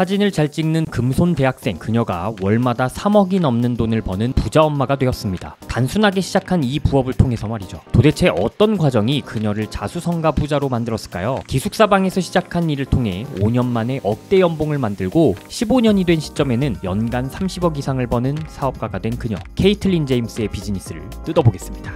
사진을 잘 찍는 금손 대학생 그녀가 월마다 3억이 넘는 돈을 버는 부자 엄마가 되었습니다. 단순하게 시작한 이 부업을 통해서 말이죠. 도대체 어떤 과정이 그녀를 자수성가 부자로 만들었을까요? 기숙사방에서 시작한 일을 통해 5년 만에 억대 연봉을 만들고 15년이 된 시점에는 연간 30억 이상을 버는 사업가가 된 그녀, 케이틀린 제임스의 비즈니스를 뜯어보겠습니다.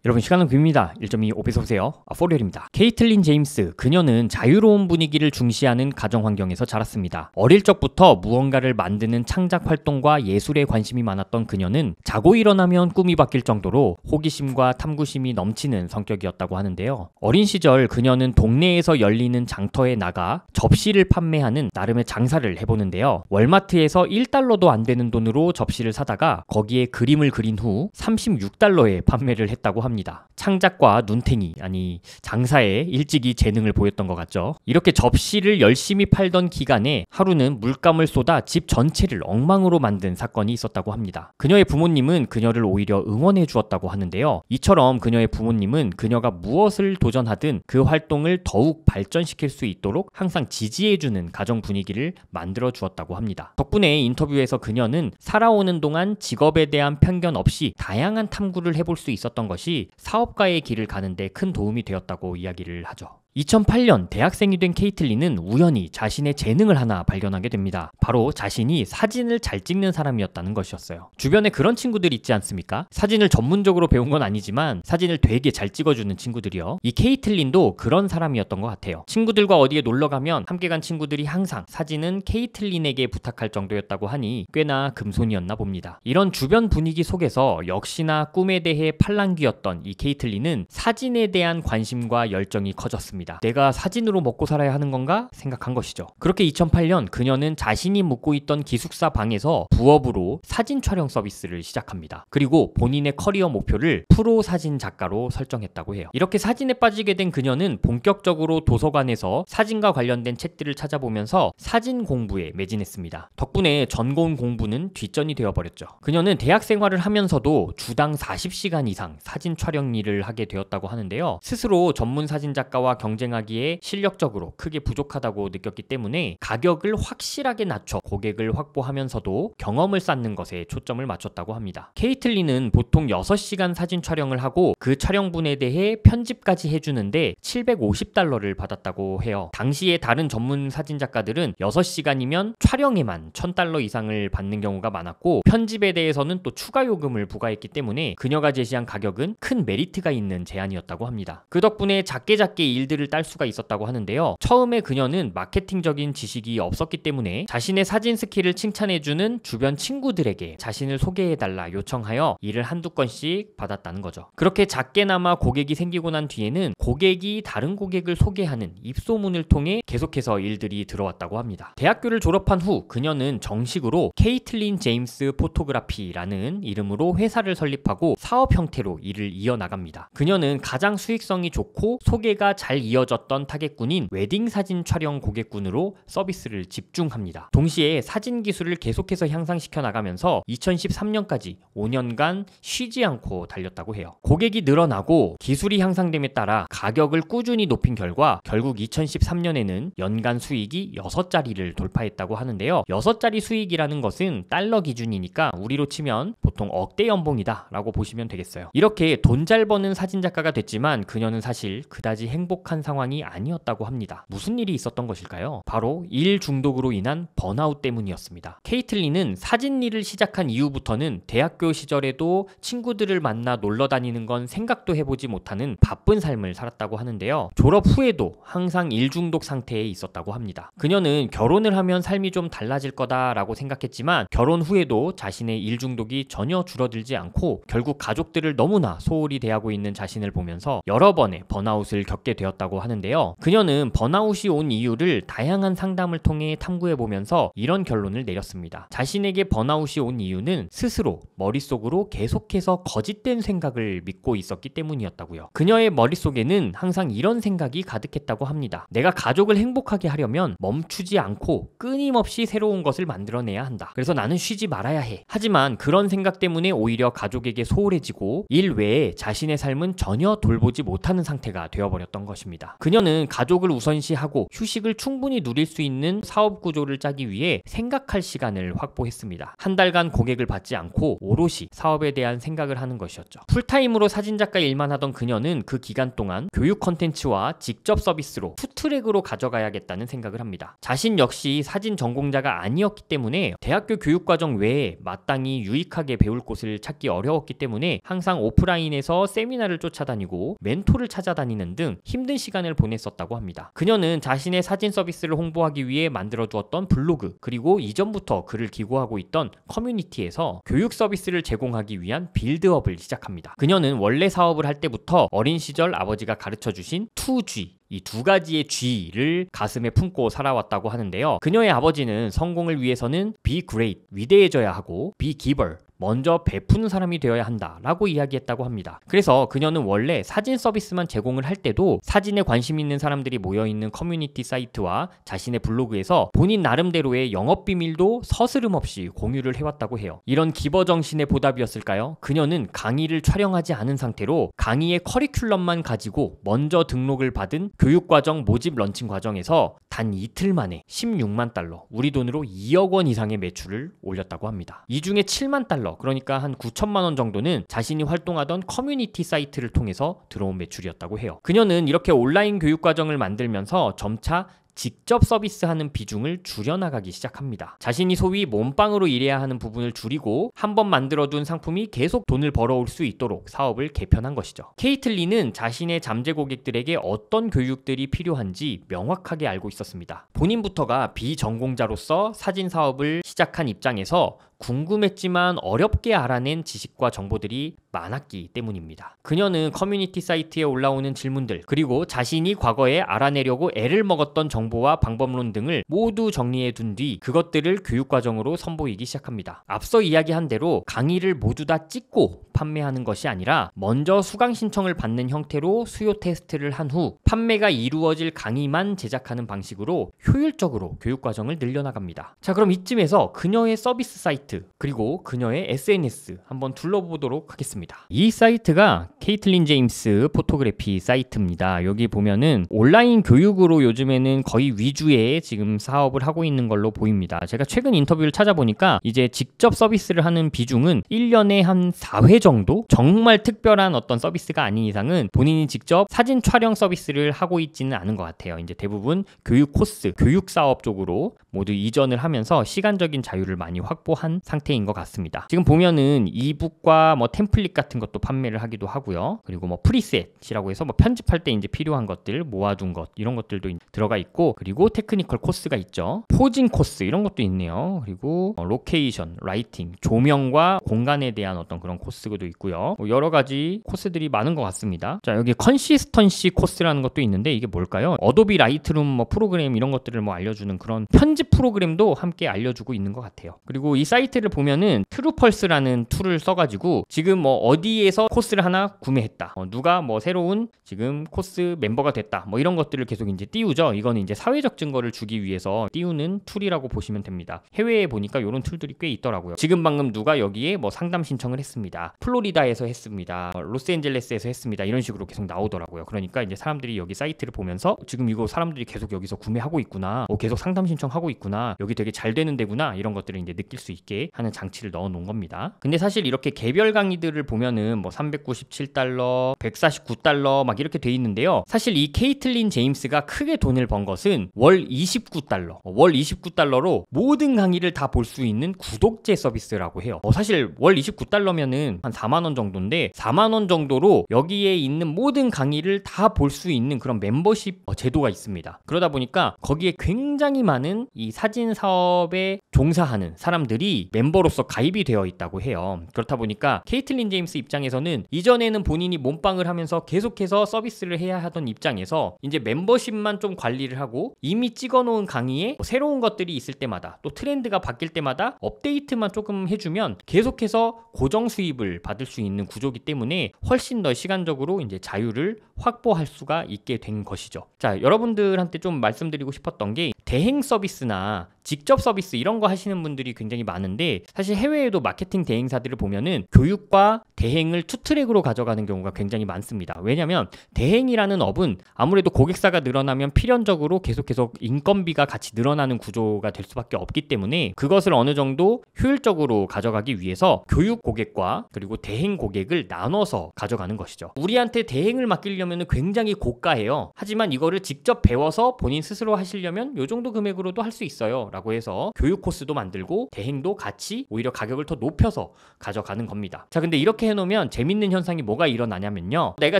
여러분, 시간은 금입니다. 1.2 오페서 오세요. 포리얼입니다. 케이틀린 제임스, 그녀는 자유로운 분위기를 중시하는 가정환경에서 자랐습니다. 어릴 적부터 무언가를 만드는 창작 활동과 예술에 관심이 많았던 그녀는 자고 일어나면 꿈이 바뀔 정도로 호기심과 탐구심이 넘치는 성격이었다고 하는데요. 어린 시절 그녀는 동네에서 열리는 장터에 나가 접시를 판매하는 나름의 장사를 해보는데요. 월마트에서 1달러도 안 되는 돈으로 접시를 사다가 거기에 그림을 그린 후 36달러에 판매를 했다고 합니다. 창작과 눈탱이, 아니 장사에 일찍이 재능을 보였던 것 같죠. 이렇게 접시를 열심히 팔던 기간에 하루는 물감을 쏟아 집 전체를 엉망으로 만든 사건이 있었다고 합니다. 그녀의 부모님은 그녀를 오히려 응원해 주었다고 하는데요. 이처럼 그녀의 부모님은 그녀가 무엇을 도전하든 그 활동을 더욱 발전시킬 수 있도록 항상 지지해주는 가정 분위기를 만들어 주었다고 합니다. 덕분에 인터뷰에서 그녀는 살아오는 동안 직업에 대한 편견 없이 다양한 탐구를 해볼 수 있었던 것이 사업가의 길을 가는데 큰 도움이 되었다고 이야기를 하죠. 2008년 대학생이 된 케이틀린은 우연히 자신의 재능을 하나 발견하게 됩니다. 바로 자신이 사진을 잘 찍는 사람이었다는 것이었어요. 주변에 그런 친구들 있지 않습니까? 사진을 전문적으로 배운 건 아니지만 사진을 되게 잘 찍어주는 친구들이요. 이 케이틀린도 그런 사람이었던 것 같아요. 친구들과 어디에 놀러 가면 함께 간 친구들이 항상 사진은 케이틀린에게 부탁할 정도였다고 하니 꽤나 금손이었나 봅니다. 이런 주변 분위기 속에서 역시나 꿈에 대해 팔랑귀였던 이 케이틀린은 사진에 대한 관심과 열정이 커졌습니다. 내가 사진으로 먹고 살아야 하는 건가 생각한 것이죠. 그렇게 2008년 그녀는 자신이 묵고 있던 기숙사 방에서 부업으로 사진 촬영 서비스를 시작합니다. 그리고 본인의 커리어 목표를 프로 사진 작가로 설정했다고 해요. 이렇게 사진에 빠지게 된 그녀는 본격적으로 도서관에서 사진과 관련된 책들을 찾아보면서 사진 공부에 매진했습니다. 덕분에 전공 공부는 뒷전이 되어버렸죠. 그녀는 대학 생활을 하면서도 주당 40시간 이상 사진 촬영 일을 하게 되었다고 하는데요. 스스로 전문 사진 작가와 경쟁하기에 실력적으로 크게 부족하다고 느꼈기 때문에 가격을 확실하게 낮춰 고객을 확보하면서도 경험을 쌓는 것에 초점을 맞췄다고 합니다. 케이틀린은 보통 6시간 사진 촬영을 하고 그 촬영분에 대해 편집까지 해주는데 750달러를 받았다고 해요. 당시에 다른 전문 사진 작가들은 6시간이면 촬영에만 1000달러 이상을 받는 경우가 많았고 편집에 대해서는 또 추가 요금을 부과했기 때문에 그녀가 제시한 가격은 큰 메리트가 있는 제안이었다고 합니다. 그 덕분에 작게 일들을 딸 수가 있었다고 하는데요. 처음에 그녀는 마케팅적인 지식이 없었기 때문에 자신의 사진 스킬을 칭찬해주는 주변 친구들에게 자신을 소개해달라 요청하여 일을 한두 건씩 받았다는 거죠. 그렇게 작게나마 고객이 생기고 난 뒤에는 고객이 다른 고객을 소개하는 입소문을 통해 계속해서 일들이 들어왔다고 합니다. 대학교를 졸업한 후 그녀는 정식으로 케이틀린 제임스 포토그래피라는 이름으로 회사를 설립하고 사업 형태로 일을 이어나갑니다. 그녀는 가장 수익성이 좋고 소개가 잘 이어졌던 타겟군인 웨딩 사진 촬영 고객군으로 서비스를 집중합니다. 동시에 사진 기술을 계속해서 향상시켜 나가면서 2013년까지 5년간 쉬지 않고 달렸다고 해요. 고객이 늘어나고 기술이 향상됨에 따라 가격을 꾸준히 높인 결과 결국 2013년에는 연간 수익이 6자리를 돌파했다고 하는데요. 6자리 수익이라는 것은 달러 기준이니까 우리로 치면 보통 억대 연봉이다 라고 보시면 되겠어요. 이렇게 돈 잘 버는 사진 작가가 됐지만 그녀는 사실 그다지 행복한 상황이 아니었다고 합니다. 무슨 일이 있었던 것일까요? 바로 일 중독으로 인한 번아웃 때문이었습니다. 케이틀린은 사진 일을 시작한 이후부터는 대학교 시절에도 친구들을 만나 놀러 다니는 건 생각도 해보지 못하는 바쁜 삶을 살았다고 하는데요. 졸업 후에도 항상 일 중독 상태에 있었다고 합니다. 그녀는 결혼을 하면 삶이 좀 달라질 거다라고 생각했지만 결혼 후에도 자신의 일 중독이 전혀 줄어들지 않고 결국 가족들을 너무나 소홀히 대하고 있는 자신을 보면서 여러 번의 번아웃을 겪게 되었다고 있었다고 하는데요. 그녀는 번아웃이 온 이유를 다양한 상담을 통해 탐구해보면서 이런 결론을 내렸습니다. 자신에게 번아웃이 온 이유는 스스로 머릿속으로 계속해서 거짓된 생각을 믿고 있었기 때문이었다고요. 그녀의 머릿속에는 항상 이런 생각이 가득했다고 합니다. 내가 가족을 행복하게 하려면 멈추지 않고 끊임없이 새로운 것을 만들어내야 한다. 그래서 나는 쉬지 말아야 해. 하지만 그런 생각 때문에 오히려 가족에게 소홀해지고 일 외에 자신의 삶은 전혀 돌보지 못하는 상태가 되어버렸던 것입니다. 그녀는 가족을 우선시하고 휴식을 충분히 누릴 수 있는 사업 구조를 짜기 위해 생각할 시간을 확보했습니다. 한 달간 고객을 받지 않고 오롯이 사업에 대한 생각을 하는 것이었죠. 풀타임으로 사진작가 일만 하던 그녀는 그 기간 동안 교육 컨텐츠와 직접 서비스로 투트랙으로 가져가야겠다는 생각을 합니다. 자신 역시 사진 전공자가 아니었기 때문에 대학교 교육과정 외에 마땅히 유익하게 배울 곳을 찾기 어려웠기 때문에 항상 오프라인에서 세미나를 쫓아다니고 멘토를 찾아다니는 등 힘든 시간을 보냈었다고 합니다. 그녀는 자신의 사진 서비스를 홍보하기 위해 만들어두었던 블로그 그리고 이전부터 글을 기고하고 있던 커뮤니티에서 교육 서비스를 제공하기 위한 빌드업을 시작합니다. 그녀는 원래 사업을 할 때부터 어린 시절 아버지가 가르쳐주신 2G 이 두 가지의 G를 가슴에 품고 살아왔다고 하는데요. 그녀의 아버지는 성공을 위해서는 be great, 위대해져야 하고 be giver, 먼저 베푸는 사람이 되어야 한다라고 이야기했다고 합니다. 그래서 그녀는 원래 사진 서비스만 제공을 할 때도 사진에 관심 있는 사람들이 모여있는 커뮤니티 사이트와 자신의 블로그에서 본인 나름대로의 영업 비밀도 서스름 없이 공유를 해왔다고 해요. 이런 기버 정신의 보답이었을까요? 그녀는 강의를 촬영하지 않은 상태로 강의의 커리큘럼만 가지고 먼저 등록을 받은 교육과정 모집 런칭 과정에서 단 이틀 만에 16만 달러, 우리 돈으로 2억 원 이상의 매출을 올렸다고 합니다. 이 중에 7만 달러, 그러니까 한 9천만 원 정도는 자신이 활동하던 커뮤니티 사이트를 통해서 들어온 매출이었다고 해요. 그녀는 이렇게 온라인 교육 과정을 만들면서 점차 직접 서비스하는 비중을 줄여나가기 시작합니다. 자신이 소위 몸빵으로 일해야 하는 부분을 줄이고 한번 만들어둔 상품이 계속 돈을 벌어올 수 있도록 사업을 개편한 것이죠. 케이틀린은 자신의 잠재 고객들에게 어떤 교육들이 필요한지 명확하게 알고 있었습니다. 본인부터가 비전공자로서 사진 사업을 시작한 입장에서 궁금했지만 어렵게 알아낸 지식과 정보들이 많았기 때문입니다. 그녀는 커뮤니티 사이트에 올라오는 질문들 그리고 자신이 과거에 알아내려고 애를 먹었던 정보와 방법론 등을 모두 정리해 둔 뒤 그것들을 교육과정으로 선보이기 시작합니다. 앞서 이야기한 대로 강의를 모두 다 찍고 판매하는 것이 아니라 먼저 수강 신청을 받는 형태로 수요 테스트를 한 후 판매가 이루어질 강의만 제작하는 방식으로 효율적으로 교육과정을 늘려나갑니다. 자, 그럼 이쯤에서 그녀의 서비스 사이트 그리고 그녀의 SNS 한번 둘러보도록 하겠습니다. 이 사이트가 케이틀린 제임스 포토그래피 사이트입니다. 여기 보면은 온라인 교육으로 요즘에는 거의 위주의 지금 사업을 하고 있는 걸로 보입니다. 제가 최근 인터뷰를 찾아보니까 이제 직접 서비스를 하는 비중은 1년에 한 4회 정도? 정말 특별한 어떤 서비스가 아닌 이상은 본인이 직접 사진 촬영 서비스를 하고 있지는 않은 것 같아요. 이제 대부분 교육 코스, 교육 사업 쪽으로 모두 이전을 하면서 시간적인 자유를 많이 확보한 상태인 것 같습니다. 지금 보면은 이북과 뭐 템플릿 같은 것도 판매를 하기도 하고요. 그리고 뭐 프리셋이라고 해서 뭐 편집할 때 이제 필요한 것들 모아둔 것 이런 것들도 들어가 있고 그리고 테크니컬 코스가 있죠. 포징 코스 이런 것도 있네요. 그리고 로케이션, 라이팅, 조명과 공간에 대한 어떤 그런 코스도 있고요. 뭐 여러 가지 코스들이 많은 것 같습니다. 자, 여기 컨시스턴시 코스라는 것도 있는데 이게 뭘까요? 어도비 라이트룸 뭐 프로그램 이런 것들을 뭐 알려주는 그런 편집 프로그램도 함께 알려주고 있는 것 같아요. 그리고 이 사이트를 보면은 트루펄스라는 툴을 써가지고 지금 뭐 어디에서 코스를 하나 구매했다, 누가 뭐 새로운 지금 코스 멤버가 됐다, 뭐 이런 것들을 계속 이제 띄우죠. 이거는 이제 사회적 증거를 주기 위해서 띄우는 툴이라고 보시면 됩니다. 해외에 보니까 이런 툴들이 꽤 있더라고요. 지금 방금 누가 여기에 뭐 상담 신청을 했습니다. 플로리다에서 했습니다. 로스앤젤레스에서 했습니다. 이런 식으로 계속 나오더라고요. 그러니까 이제 사람들이 여기 사이트를 보면서 지금 이거 사람들이 계속 여기서 구매하고 있구나, 계속 상담 신청하고 있구나, 여기 되게 잘 되는 데구나, 이런 것들을 이제 느낄 수 있게 하는 장치를 넣어 놓은 겁니다. 근데 사실 이렇게 개별 강의들을 보면은 뭐 397달러, 149달러 막 이렇게 돼 있는데요. 사실 이 케이틀린 제임스가 크게 돈을 번 것은 월 29달러, 월 29달러로 모든 강의를 다 볼 수 있는 구독제 서비스라고 해요. 사실 월 29달러면은 한 4만 원 정도인데 4만 원 정도로 여기에 있는 모든 강의를 다 볼 수 있는 그런 멤버십 제도가 있습니다. 그러다 보니까 거기에 굉장히 많은 이 사진 사업에 종사하는 사람들이 분들이 멤버로서 가입이 되어 있다고 해요. 그렇다 보니까 케이틀린 제임스 입장에서는 이전에는 본인이 몸빵을 하면서 계속해서 서비스를 해야 하던 입장에서 이제 멤버십만 좀 관리를 하고 이미 찍어놓은 강의에 새로운 것들이 있을 때마다 또 트렌드가 바뀔 때마다 업데이트만 조금 해주면 계속해서 고정 수입을 받을 수 있는 구조기 때문에 훨씬 더 시간적으로 이제 자유를 확보할 수가 있게 된 것이죠. 자, 여러분들한테 좀 말씀드리고 싶었던 게 대행 서비스나 직접 서비스 이런 거 하시는 분들이 굉장히 많은데 사실 해외에도 마케팅 대행사들을 보면은 교육과 대행을 투 트랙으로 가져가는 경우가 굉장히 많습니다. 왜냐하면 대행이라는 업은 아무래도 고객사가 늘어나면 필연적으로 계속해서 인건비가 같이 늘어나는 구조가 될 수밖에 없기 때문에 그것을 어느 정도 효율적으로 가져가기 위해서 교육 고객과 그리고 대행 고객을 나눠서 가져가는 것이죠. 우리한테 대행을 맡기려면 굉장히 고가해요. 하지만 이거를 직접 배워서 본인 스스로 하시려면 요 정도 금액으로도 할 수 있어요 라고 해서 교육 코스도 만들고 대행도 같이 오히려 가격을 더 높여서 가져가는 겁니다. 자, 근데 이렇게 해놓으면 재밌는 현상이 뭐가 일어나냐면요, 내가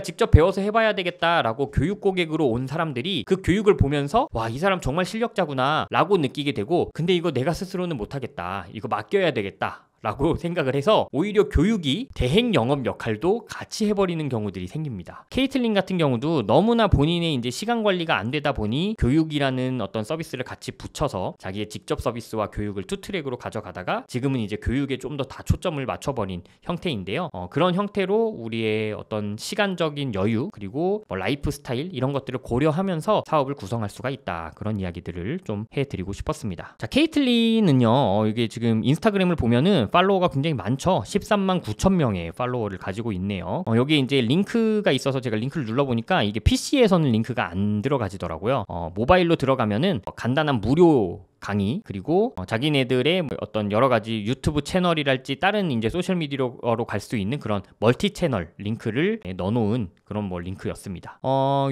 직접 배워서 해봐야 되겠다라고 교육 고객으로 온 사람들이 그 교육을 보면서 와, 이 사람 정말 실력자구나 라고 느끼게 되고, 근데 이거 내가 스스로는 못하겠다, 이거 맡겨야 되겠다 라고 생각을 해서 오히려 교육이 대행 영업 역할도 같이 해버리는 경우들이 생깁니다. 케이틀린 같은 경우도 너무나 본인의 이제 시간 관리가 안 되다 보니 교육이라는 어떤 서비스를 같이 붙여서 자기의 직접 서비스와 교육을 투 트랙으로 가져가다가 지금은 이제 교육에 좀 더 다 초점을 맞춰버린 형태인데요. 그런 형태로 우리의 어떤 시간적인 여유 그리고 뭐 라이프 스타일 이런 것들을 고려하면서 사업을 구성할 수가 있다, 그런 이야기들을 좀 해드리고 싶었습니다. 자, 케이틀린은요, 이게 지금 인스타그램을 보면은 팔로워가 굉장히 많죠. 13만 9천 명의 팔로워를 가지고 있네요. 여기 이제 링크가 있어서 제가 링크를 눌러보니까 이게 PC에서는 링크가 안 들어가지더라고요. 모바일로 들어가면은 간단한 무료 강의 그리고 자기네들의 어떤 여러 가지 유튜브 채널이랄지 다른 이제 소셜 미디어로 갈 수 있는 그런 멀티 채널 링크를 넣어놓은 그런 뭐 링크였습니다.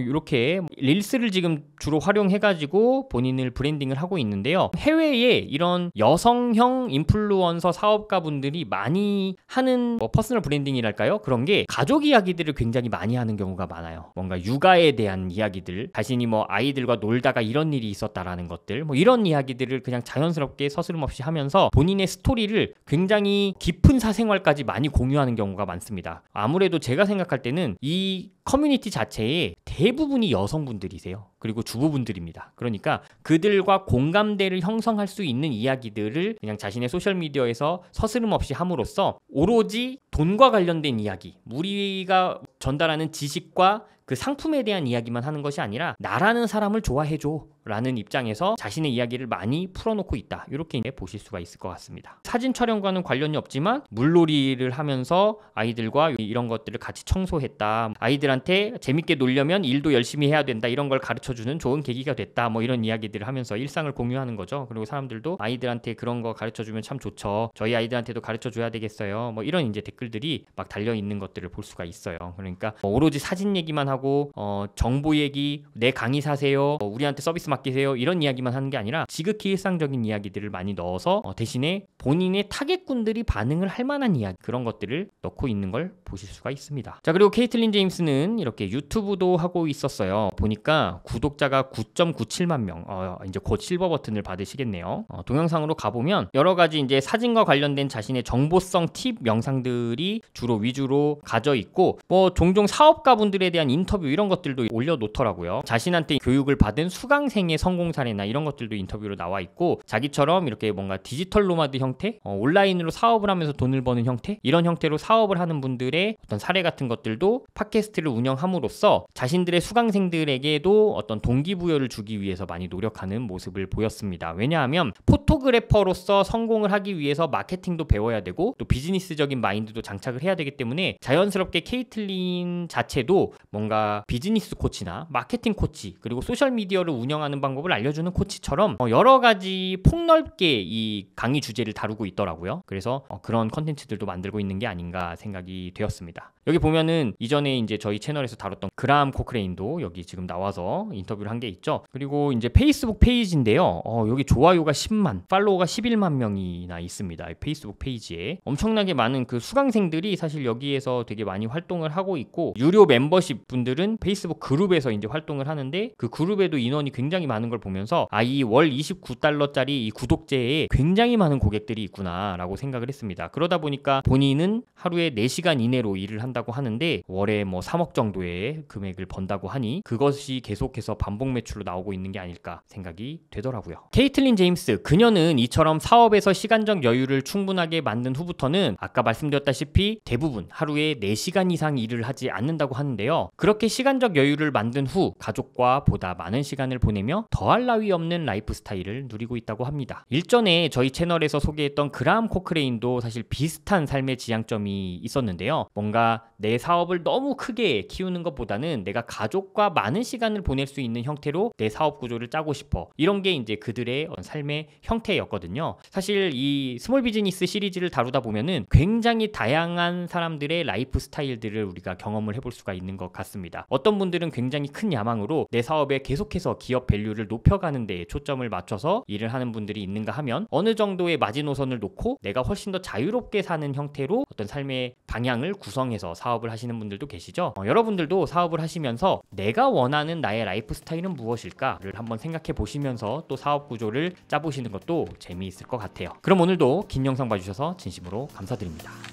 이렇게 릴스를 지금 주로 활용해가지고 본인을 브랜딩을 하고 있는데요. 해외에 이런 여성형 인플루언서 사업가분들이 많이 하는 뭐 퍼스널 브랜딩이랄까요? 그런 게 가족 이야기들을 굉장히 많이 하는 경우가 많아요. 뭔가 육아에 대한 이야기들, 자신이 뭐 아이들과 놀다가 이런 일이 있었다라는 것들, 뭐 이런 이야기들 을 그냥 자연스럽게 서스럼 없이 하면서 본인의 스토리를 굉장히 깊은 사생활까지 많이 공유하는 경우가 많습니다. 아무래도 제가 생각할 때는 이 커뮤니티 자체에 대부분이 여성분들이세요. 그리고 주부분들입니다. 그러니까 그들과 공감대를 형성할 수 있는 이야기들을 그냥 자신의 소셜미디어에서 서스름 없이 함으로써 오로지 돈과 관련된 이야기, 우리가 전달하는 지식과 그 상품에 대한 이야기만 하는 것이 아니라 나라는 사람을 좋아해줘 라는 입장에서 자신의 이야기를 많이 풀어놓고 있다, 이렇게 보실 수가 있을 것 같습니다. 사진 촬영과는 관련이 없지만 물놀이를 하면서 아이들과 이런 것들을 같이 청소했다, 아이들한테 재밌게 놀려면 일도 열심히 해야 된다, 이런 걸 가르쳐주는 좋은 계기가 됐다, 뭐 이런 이야기들을 하면서 일상을 공유하는 거죠. 그리고 사람들도 아이들한테 그런 거 가르쳐주면 참 좋죠, 저희 아이들한테도 가르쳐줘야 되겠어요, 뭐 이런 이제 댓글들이 막 달려있는 것들을 볼 수가 있어요. 그러니까 오로지 사진 얘기만 하고 정보 얘기, 내 강의 사세요, 우리한테 서비스 맡기세요, 이런 이야기만 하는 게 아니라 지극히 일상적인 이야기들을 많이 넣어서 대신에 본인의 타겟군들이 반응을 할 만한 이야기, 그런 것들을 넣고 있는 걸 보실 수가 있습니다. 자, 그리고 케이틀린 제임스는 이렇게 유튜브도 하고 있었어요. 보니까 구독자가 9.97만 명, 이제 곧 실버 버튼을 받으시겠네요. 동영상으로 가보면 여러 가지 이제 사진과 관련된 자신의 정보성 팁 영상들이 주로 위주로 가져 있고, 뭐 종종 사업가분들에 대한 인터뷰 이런 것들도 올려놓더라고요. 자신한테 교육을 받은 수강생의 성공 사례나 이런 것들도 인터뷰로 나와 있고, 자기처럼 이렇게 뭔가 디지털 노마드 형태, 온라인으로 사업을 하면서 돈을 버는 형태, 이런 형태로 사업을 하는 분들의 어떤 사례 같은 것들도 팟캐스트를 운영함으로써 자신들의 수강생들에게도 어떤 동기부여를 주기 위해서 많이 노력하는 모습을 보였습니다. 왜냐하면 포토그래퍼로서 성공을 하기 위해서 마케팅도 배워야 되고 또 비즈니스적인 마인드도 장착을 해야 되기 때문에 자연스럽게 케이틀린 자체도 뭔가 비즈니스 코치나 마케팅 코치 그리고 소셜미디어를 운영하는 방법을 알려주는 코치처럼 여러 가지 폭넓게 이 강의 주제를 다루고 있더라고요. 그래서 그런 컨텐츠들도 만들고 있는 게 아닌가 생각이 되었습니다. 여기 보면은 이전에 이제 저희 채널에서 다뤘던 그라함 코크레인도 여기 지금 나와서 인터뷰를 한 게 있죠. 그리고 이제 페이스북 페이지인데요. 여기 좋아요가 10만, 팔로워가 11만 명이나 있습니다. 페이스북 페이지에 엄청나게 많은 그 수강생들이 사실 여기에서 되게 많이 활동을 하고 있고, 유료 멤버십 분들은 페이스북 그룹에서 이제 활동을 하는데 그 그룹에도 인원이 굉장히 굉장히 많은 걸 보면서 이 월 29달러짜리 이 구독제에 굉장히 많은 고객들이 있구나 라고 생각을 했습니다. 그러다 보니까 본인은 하루에 4시간 이내로 일을 한다고 하는데 월에 뭐 3억 정도의 금액을 번다고 하니 그것이 계속해서 반복 매출로 나오고 있는 게 아닐까 생각이 되더라고요. 케이틀린 제임스, 그녀는 이처럼 사업에서 시간적 여유를 충분하게 만든 후부터는 아까 말씀드렸다시피 대부분 하루에 4시간 이상 일을 하지 않는다고 하는데요. 그렇게 시간적 여유를 만든 후 가족과 보다 많은 시간을 보내며 더할 나위 없는 라이프 스타일을 누리고 있다고 합니다. 일전에 저희 채널에서 소개했던 그라함 코크레인도 사실 비슷한 삶의 지향점이 있었는데요. 뭔가 내 사업을 너무 크게 키우는 것보다는 내가 가족과 많은 시간을 보낼 수 있는 형태로 내 사업 구조를 짜고 싶어. 이런 게 이제 그들의 삶의 형태였거든요. 사실 이 스몰 비즈니스 시리즈를 다루다 보면은 굉장히 다양한 사람들의 라이프 스타일들을 우리가 경험을 해볼 수가 있는 것 같습니다. 어떤 분들은 굉장히 큰 야망으로 내 사업에 계속해서 기업 밸류를 높여가는 데 초점을 맞춰서 일을 하는 분들이 있는가 하면 어느 정도의 마지노선을 놓고 내가 훨씬 더 자유롭게 사는 형태로 어떤 삶의 방향을 구성해서 사업을 하시는 분들도 계시죠. 여러분들도 사업을 하시면서 내가 원하는 나의 라이프 스타일은 무엇일까를 한번 생각해 보시면서 또 사업 구조를 짜보시는 것도 재미있을 것 같아요. 그럼 오늘도 긴 영상 봐주셔서 진심으로 감사드립니다.